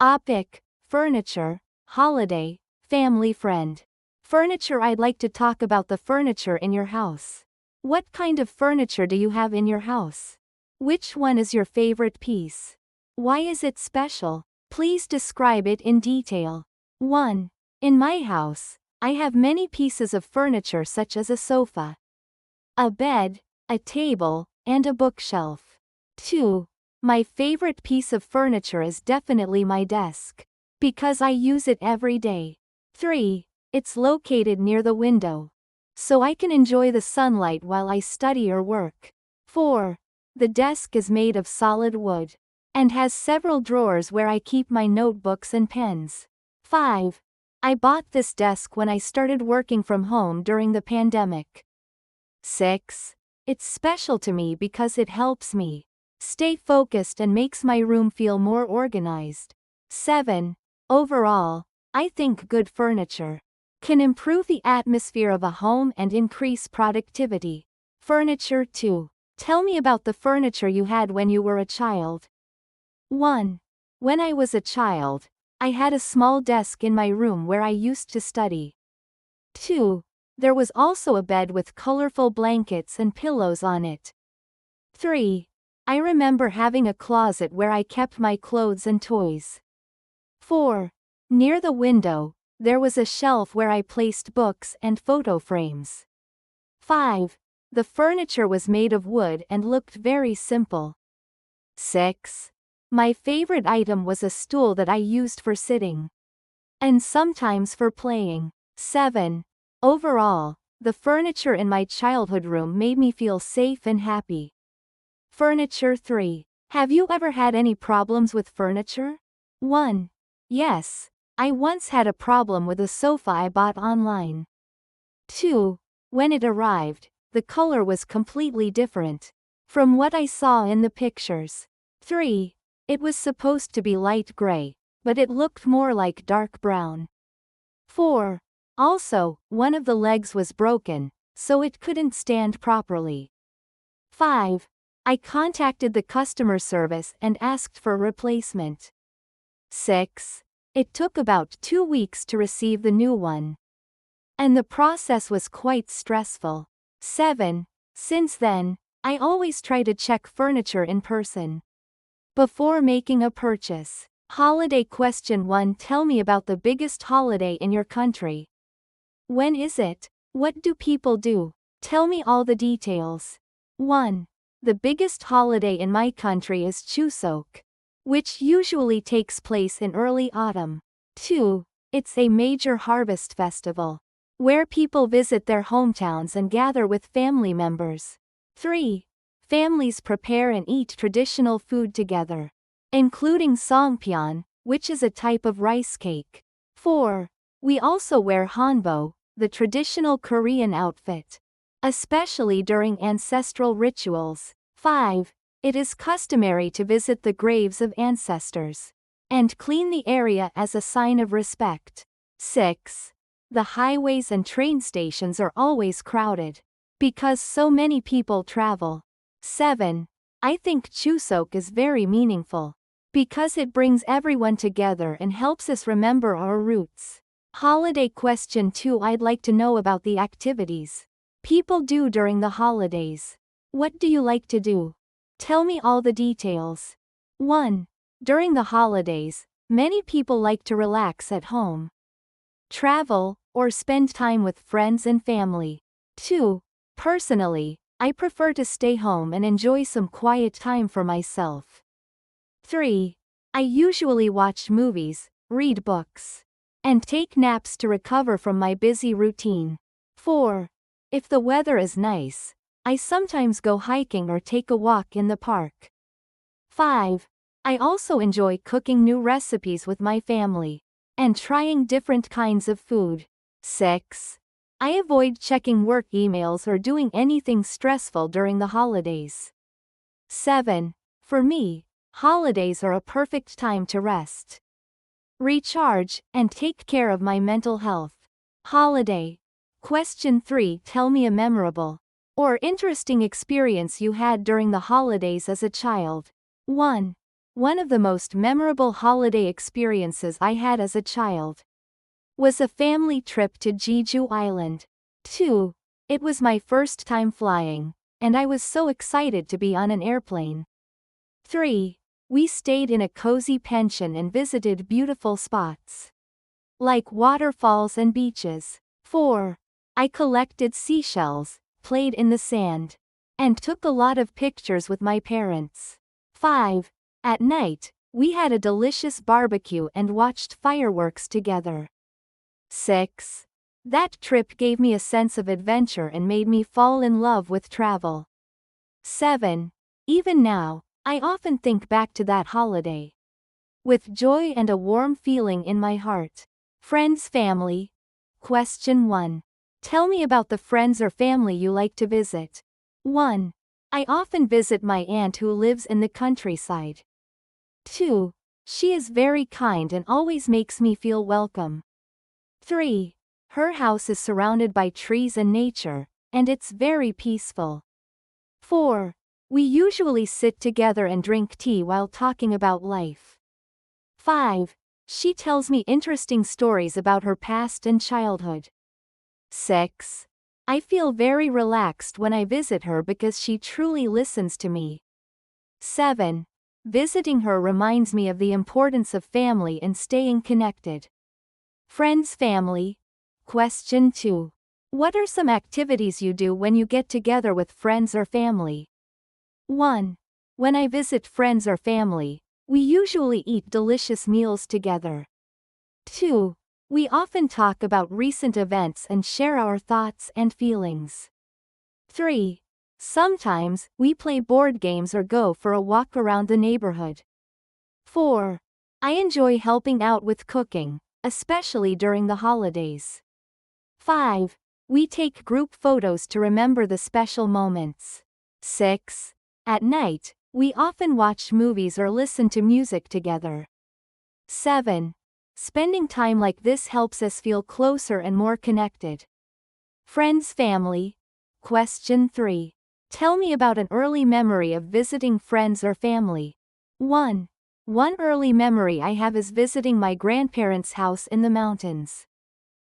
OPIc, furniture, holiday, family friend. Furniture. I'd like to talk about the furniture in your house. What kind of furniture do you have in your house? Which one is your favorite piece? Why is it special? Please describe it in detail. 1. In my house, I have many pieces of furniture such as a sofa, a bed, a table, and a bookshelf. 2. My favorite piece of furniture is definitely my desk, because I use it every day. 3. It's located near the window, so I can enjoy the sunlight while I study or work. 4. The desk is made of solid wood, and has several drawers where I keep my notebooks and pens. 5. I bought this desk when I started working from home during the pandemic. 6. It's special to me because it helps me stay focused and makes my room feel more organized. 7. Overall, I think good furniture can improve the atmosphere of a home and increase productivity. Furniture. 2. Tell me about the furniture you had when you were a child. 1. When I was a child, I had a small desk in my room where I used to study. 2. There was also a bed with colorful blankets and pillows on it. 3. I remember having a closet where I kept my clothes and toys. 4. Near the window, there was a shelf where I placed books and photo frames. 5. The furniture was made of wood and looked very simple. 6. My favorite item was a stool that I used for sitting, and sometimes for playing. 7. Overall, the furniture in my childhood room made me feel safe and happy. Furniture. 3. Have you ever had any problems with furniture? 1. Yes, I once had a problem with a sofa I bought online. 2. When it arrived, the color was completely different from what I saw in the pictures. 3. It was supposed to be light gray, but it looked more like dark brown. 4. Also, one of the legs was broken, so it couldn't stand properly. 5. I contacted the customer service and asked for a replacement. 6. It took about 2 weeks to receive the new one, and the process was quite stressful. 7. Since then, I always try to check furniture in person before making a purchase. Holiday. Question 1. Tell me about the biggest holiday in your country. When is it? What do people do? Tell me all the details. 1. The biggest holiday in my country is Chuseok, which usually takes place in early autumn. 2. It's a major harvest festival, where people visit their hometowns and gather with family members. 3. Families prepare and eat traditional food together, including songpyeon, which is a type of rice cake. 4. We also wear hanbok, the traditional Korean outfit, especially during ancestral rituals. 5. It is customary to visit the graves of ancestors and clean the area as a sign of respect. 6. The highways and train stations are always crowded because so many people travel. 7. I think Chuseok is very meaningful because it brings everyone together and helps us remember our roots. Holiday. Question 2. I'd like to know about the activities people do during the holidays. What do you like to do? Tell me all the details. 1. During the holidays, many people like to relax at home, travel, or spend time with friends and family. 2. Personally, I prefer to stay home and enjoy some quiet time for myself. 3. I usually watch movies, read books, and take naps to recover from my busy routine. 4. If the weather is nice, I sometimes go hiking or take a walk in the park. 5. I also enjoy cooking new recipes with my family and trying different kinds of food. 6. I avoid checking work emails or doing anything stressful during the holidays. 7. For me, holidays are a perfect time to rest, recharge, and take care of my mental health. Holiday. Question 3. Tell me a memorable or interesting experience you had during the holidays as a child. 1. One of the most memorable holiday experiences I had as a child was a family trip to Jeju Island. 2. It was my first time flying, and I was so excited to be on an airplane. 3. We stayed in a cozy pension and visited beautiful spots like waterfalls and beaches. 4. I collected seashells, played in the sand, and took a lot of pictures with my parents. 5. At night, we had a delicious barbecue and watched fireworks together. 6. That trip gave me a sense of adventure and made me fall in love with travel. 7. Even now, I often think back to that holiday with joy and a warm feeling in my heart. Friends, family. Question 1. Tell me about the friends or family you like to visit. 1. I often visit my aunt who lives in the countryside. 2. She is very kind and always makes me feel welcome. 3. Her house is surrounded by trees and nature, and it's very peaceful. 4. We usually sit together and drink tea while talking about life. 5. She tells me interesting stories about her past and childhood. 6. I feel very relaxed when I visit her because she truly listens to me. 7. Visiting her reminds me of the importance of family and staying connected. Friends, family. Question 2. What are some activities you do when you get together with friends or family? 1. When I visit friends or family, we usually eat delicious meals together. 2. We often talk about recent events and share our thoughts and feelings. 3. Sometimes, we play board games or go for a walk around the neighborhood. 4. I enjoy helping out with cooking, especially during the holidays. 5. We take group photos to remember the special moments. 6. At night, we often watch movies or listen to music together. 7. Spending time like this helps us feel closer and more connected. Friends, family. Question 3. Tell me about an early memory of visiting friends or family. 1. One early memory I have is visiting my grandparents' house in the mountains.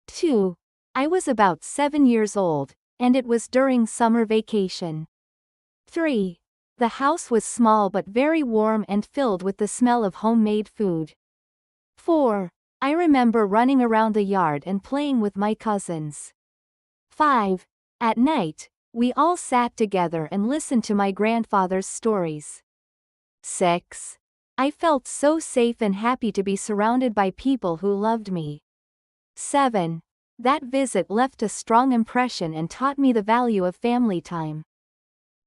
2. I was about 7 years old, and it was during summer vacation. 3. The house was small but very warm and filled with the smell of homemade food. 4. I remember running around the yard and playing with my cousins. 5. At night, we all sat together and listened to my grandfather's stories. 6. I felt so safe and happy to be surrounded by people who loved me. 7. That visit left a strong impression and taught me the value of family time.